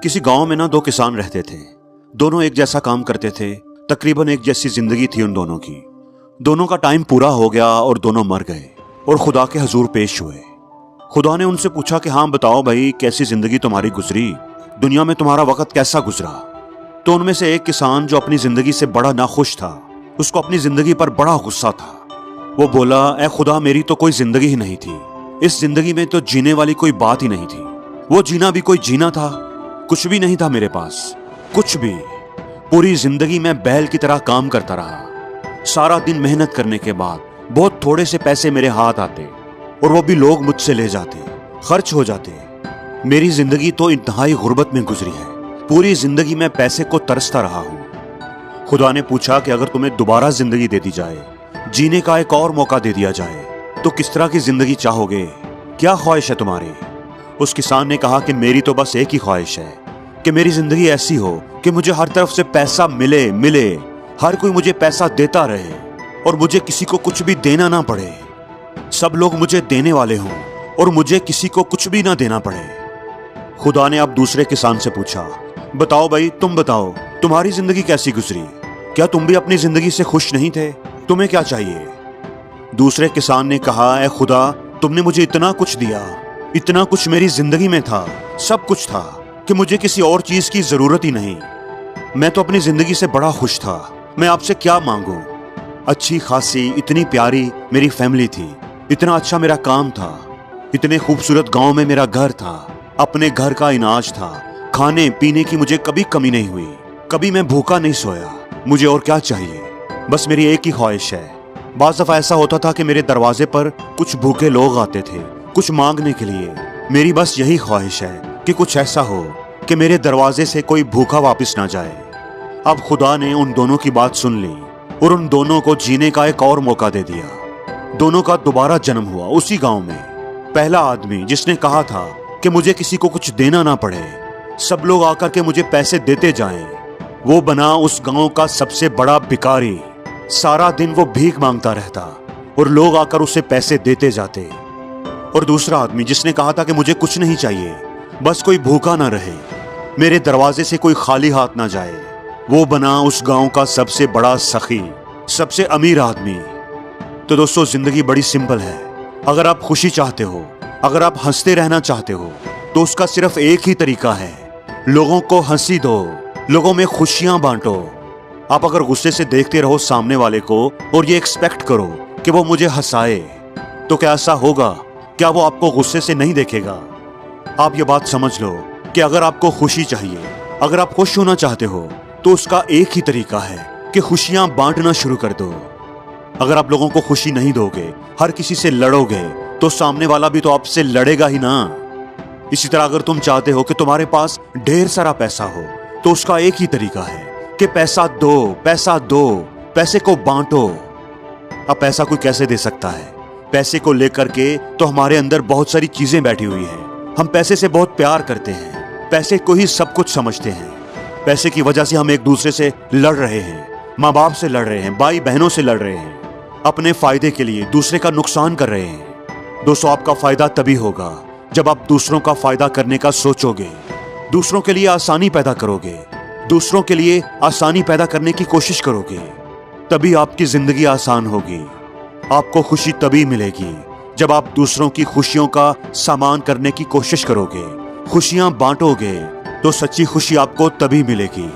किसी गांव में ना दो किसान रहते थे। दोनों एक जैसा काम करते थे। तकरीबन एक जैसी जिंदगी थी उन दोनों की। दोनों का टाइम पूरा हो गया और दोनों मर गए और खुदा के हजूर पेश हुए। खुदा ने उनसे पूछा कि हाँ बताओ भाई, कैसी जिंदगी तुम्हारी गुजरी, दुनिया में तुम्हारा वक्त कैसा गुजरा। तो उनमें से एक किसान जो अपनी जिंदगी से बड़ा नाखुश था, उसको अपनी जिंदगी पर बड़ा गुस्सा था। वो बोला, ए खुदा, मेरी तो कोई जिंदगी ही नहीं थी। इस जिंदगी में तो जीने वाली कोई बात ही नहीं थी। वो जीना भी कोई जीना था, कुछ भी नहीं था मेरे पास, कुछ भी। पूरी जिंदगी मैं बैल की तरह काम करता रहा। सारा दिन मेहनत करने के बाद बहुत थोड़े से पैसे मेरे हाथ आते और वो भी लोग मुझसे ले जाते, खर्च हो जाते। मेरी जिंदगी तो इंतहाई गुर्बत में गुजरी है। पूरी जिंदगी मैं पैसे को तरसता रहा हूँ। खुदा ने पूछा कि अगर तुम्हें दोबारा जिंदगी दे दी जाए, जीने का एक और मौका दे दिया जाए, तो किस तरह की जिंदगी चाहोगे, क्या ख्वाहिश है तुम्हारी? उस किसान ने कहा कि मेरी तो बस एक ही ख्वाहिश है कि मेरी जिंदगी ऐसी हो कि मुझे हर तरफ से पैसा मिले मिले, हर कोई मुझे पैसा देता रहे और मुझे किसी को कुछ भी देना ना पड़े। सब लोग मुझे देने वाले हों और मुझे किसी को कुछ भी ना देना पड़े। खुदा ने अब दूसरे किसान से पूछा, बताओ भाई, तुम बताओ, तुम्हारी जिंदगी कैसी गुजरी? क्या तुम भी अपनी जिंदगी से खुश नहीं थे? तुम्हें क्या चाहिए? दूसरे किसान ने कहा, ए खुदा, तुमने मुझे इतना कुछ दिया, इतना कुछ मेरी जिंदगी में था, सब कुछ था कि मुझे किसी और चीज की जरूरत ही नहीं। मैं तो अपनी जिंदगी से बड़ा खुश था। मैं आपसे क्या मांगू? अच्छी खासी इतनी प्यारी मेरी फैमिली थी, इतना अच्छा मेरा काम था, इतने खूबसूरत गांव में मेरा घर था, अपने घर का इनाज था, खाने पीने की मुझे कभी कमी नहीं हुई, कभी मैं भूखा नहीं सोया। मुझे और क्या चाहिए? बस मेरी एक ही ख्वाहिश है। बाज़ दफा ऐसा होता था कि मेरे दरवाजे पर कुछ भूखे लोग आते थे कुछ मांगने के लिए। मेरी बस यही ख्वाहिश है कि कुछ ऐसा हो कि मेरे दरवाजे से कोई भूखा वापस ना जाए। अब खुदा ने उन दोनों की बात सुन ली और उन दोनों को जीने का एक और मौका दे दिया। दोनों का दोबारा जन्म हुआ उसी गांव में। पहला आदमी जिसने कहा था कि मुझे किसी को कुछ देना ना पड़े, सब लोग आकर के मुझे पैसे देते जाएं, वो बना उस गांव का सबसे बड़ा भिखारी। सारा दिन वो भीख मांगता रहता और लोग आकर उसे पैसे देते जाते। और दूसरा आदमी जिसने कहा था कि मुझे कुछ नहीं चाहिए, बस कोई भूखा ना रहे, मेरे दरवाजे से कोई खाली हाथ ना जाए, वो बना उस गांव का सबसे बड़ा सखी, सबसे अमीर आदमी। तो दोस्तों, जिंदगी बड़ी सिंपल है। अगर आप खुशी चाहते हो, अगर आप हंसते रहना चाहते हो, तो उसका सिर्फ एक ही तरीका है, लोगों को हंसी दो, लोगों में खुशियां बांटो। आप अगर गुस्से से देखते रहो सामने वाले को और ये एक्सपेक्ट करो कि वो मुझे हंसाए, तो क्या ऐसा होगा? क्या वो आपको गुस्से से नहीं देखेगा? आप ये बात समझ लो कि अगर आपको खुशी चाहिए, अगर आप खुश होना चाहते हो, तो उसका एक ही तरीका है कि खुशियां बांटना शुरू कर दो। अगर आप लोगों को खुशी नहीं दोगे, हर किसी से लड़ोगे, तो सामने वाला भी तो आपसे लड़ेगा ही ना। इसी तरह अगर तुम चाहते हो कि तुम्हारे पास ढेर सारा पैसा हो, तो उसका एक ही तरीका है कि पैसा दो, पैसा दो, पैसे को बांटो। अब पैसा कोई कैसे दे सकता है? पैसे को लेकर के तो हमारे अंदर बहुत सारी चीजें बैठी हुई हैं। हम पैसे से बहुत प्यार करते हैं, पैसे को ही सब कुछ समझते हैं। पैसे की वजह से हम एक दूसरे से लड़ रहे हैं, माँ बाप से लड़ रहे हैं, भाई बहनों से लड़ रहे हैं, अपने फायदे के लिए दूसरे का नुकसान कर रहे हैं। दोस्तों, आपका फायदा तभी होगा जब आप दूसरों का फायदा करने का सोचोगे, दूसरों के लिए आसानी पैदा करोगे, दूसरों के लिए आसानी पैदा करने की कोशिश करोगे, तभी आपकी जिंदगी आसान होगी। आपको खुशी तभी मिलेगी जब आप दूसरों की खुशियों का सामान करने की कोशिश करोगे, खुशियां बांटोगे, तो सच्ची खुशी आपको तभी मिलेगी।